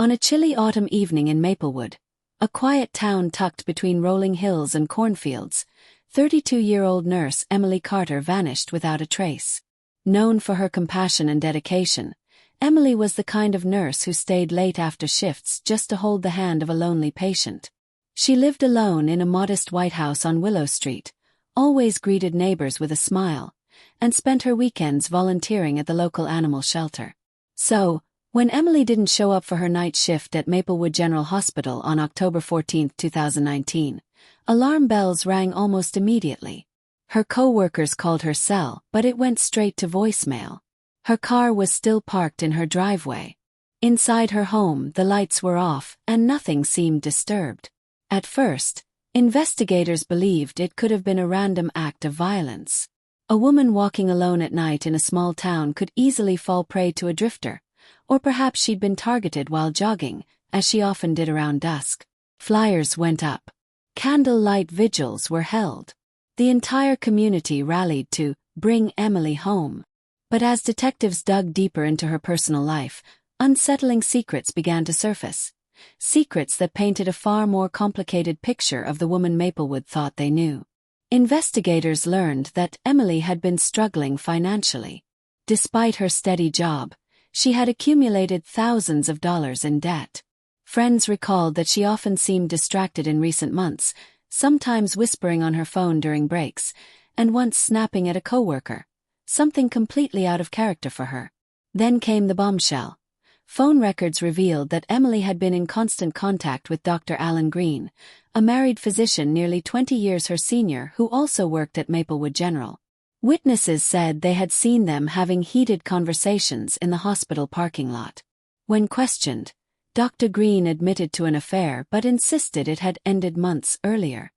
On a chilly autumn evening in Maplewood, a quiet town tucked between rolling hills and cornfields, 32-year-old nurse Emily Carter vanished without a trace. Known for her compassion and dedication, Emily was the kind of nurse who stayed late after shifts just to hold the hand of a lonely patient. She lived alone in a modest white house on Willow Street, always greeted neighbors with a smile, and spent her weekends volunteering at the local animal shelter. So, when Emily didn't show up for her night shift at Maplewood General Hospital on October 14, 2019, alarm bells rang almost immediately. Her co-workers called her cell, but it went straight to voicemail. Her car was still parked in her driveway. Inside her home, the lights were off, and nothing seemed disturbed. At first, investigators believed it could have been a random act of violence. A woman walking alone at night in a small town could easily fall prey to a drifter, or perhaps she'd been targeted while jogging, as she often did around dusk. Flyers went up. Candlelight vigils were held. The entire community rallied to bring Emily home. But as detectives dug deeper into her personal life, unsettling secrets began to surface. Secrets that painted a far more complicated picture of the woman Maplewood thought they knew. Investigators learned that Emily had been struggling financially. Despite her steady job, she had accumulated thousands of dollars in debt. Friends recalled that she often seemed distracted in recent months, sometimes whispering on her phone during breaks, and once snapping at a coworker, something completely out of character for her. Then came the bombshell. Phone records revealed that Emily had been in constant contact with Dr. Alan Green, a married physician nearly 20 years her senior who also worked at Maplewood General. Witnesses said they had seen them having heated conversations in the hospital parking lot. When questioned, Dr. Green admitted to an affair but insisted it had ended months earlier.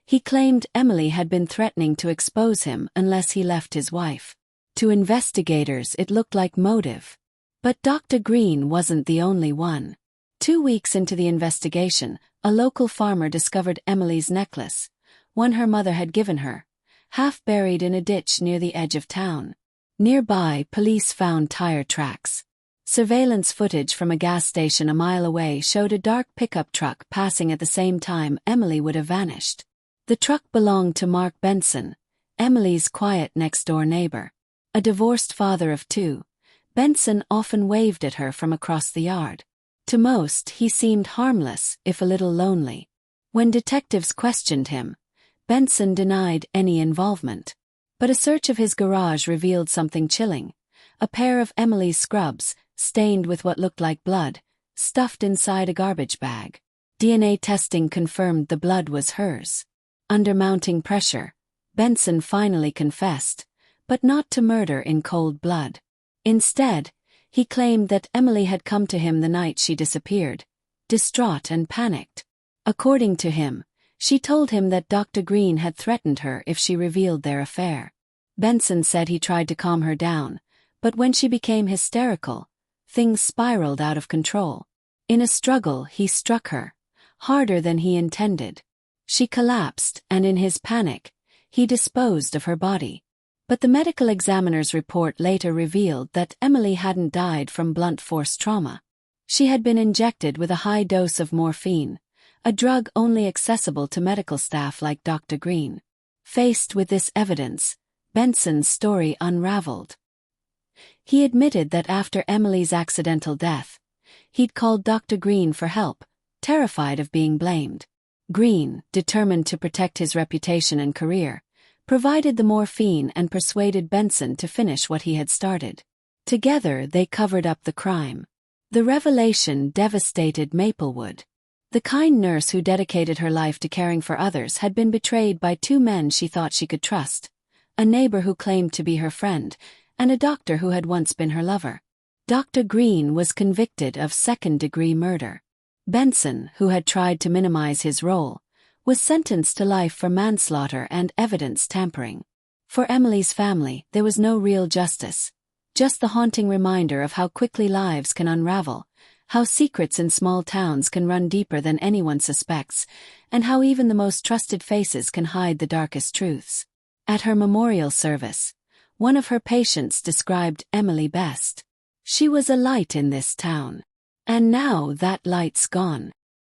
He claimed Emily had been threatening to expose him unless he left his wife. To investigators it looked like motive. But Dr. Green wasn't the only one. 2 weeks into the investigation, a local farmer discovered Emily's necklace, one her mother had given her, half buried in a ditch near the edge of town. Nearby, police found tire tracks. Surveillance footage from a gas station a mile away showed a dark pickup truck passing at the same time Emily would have vanished. The truck belonged to Mark Benson, Emily's quiet next-door neighbor. A divorced father of 2, Benson often waved at her from across the yard. To most, he seemed harmless, if a little lonely. When detectives questioned him, Benson denied any involvement. But a search of his garage revealed something chilling. A pair of Emily's scrubs, stained with what looked like blood, stuffed inside a garbage bag. DNA testing confirmed the blood was hers. Under mounting pressure, Benson finally confessed, but not to murder in cold blood. Instead, he claimed that Emily had come to him the night she disappeared, distraught and panicked. According to him, she told him that Dr. Green had threatened her if she revealed their affair. Benson said he tried to calm her down, but when she became hysterical, things spiraled out of control. In a struggle, he struck her, harder than he intended. She collapsed, and in his panic, he disposed of her body. But the medical examiner's report later revealed that Emily hadn't died from blunt force trauma. She had been injected with a high dose of morphine, a drug only accessible to medical staff like Dr. Green. Faced with this evidence, Benson's story unraveled. He admitted that after Emily's accidental death, he'd called Dr. Green for help, terrified of being blamed. Green, determined to protect his reputation and career, provided the morphine and persuaded Benson to finish what he had started. Together they covered up the crime. The revelation devastated Maplewood. The kind nurse who dedicated her life to caring for others had been betrayed by 2 men she thought she could trust, a neighbor who claimed to be her friend, and a doctor who had once been her lover. Dr. Green was convicted of second-degree murder. Benson, who had tried to minimize his role, was sentenced to life for manslaughter and evidence tampering. For Emily's family, there was no real justice, just the haunting reminder of how quickly lives can unravel, how secrets in small towns can run deeper than anyone suspects, and how even the most trusted faces can hide the darkest truths. At her memorial service, one of her patients described Emily best. She was a light in this town. And now that light's gone.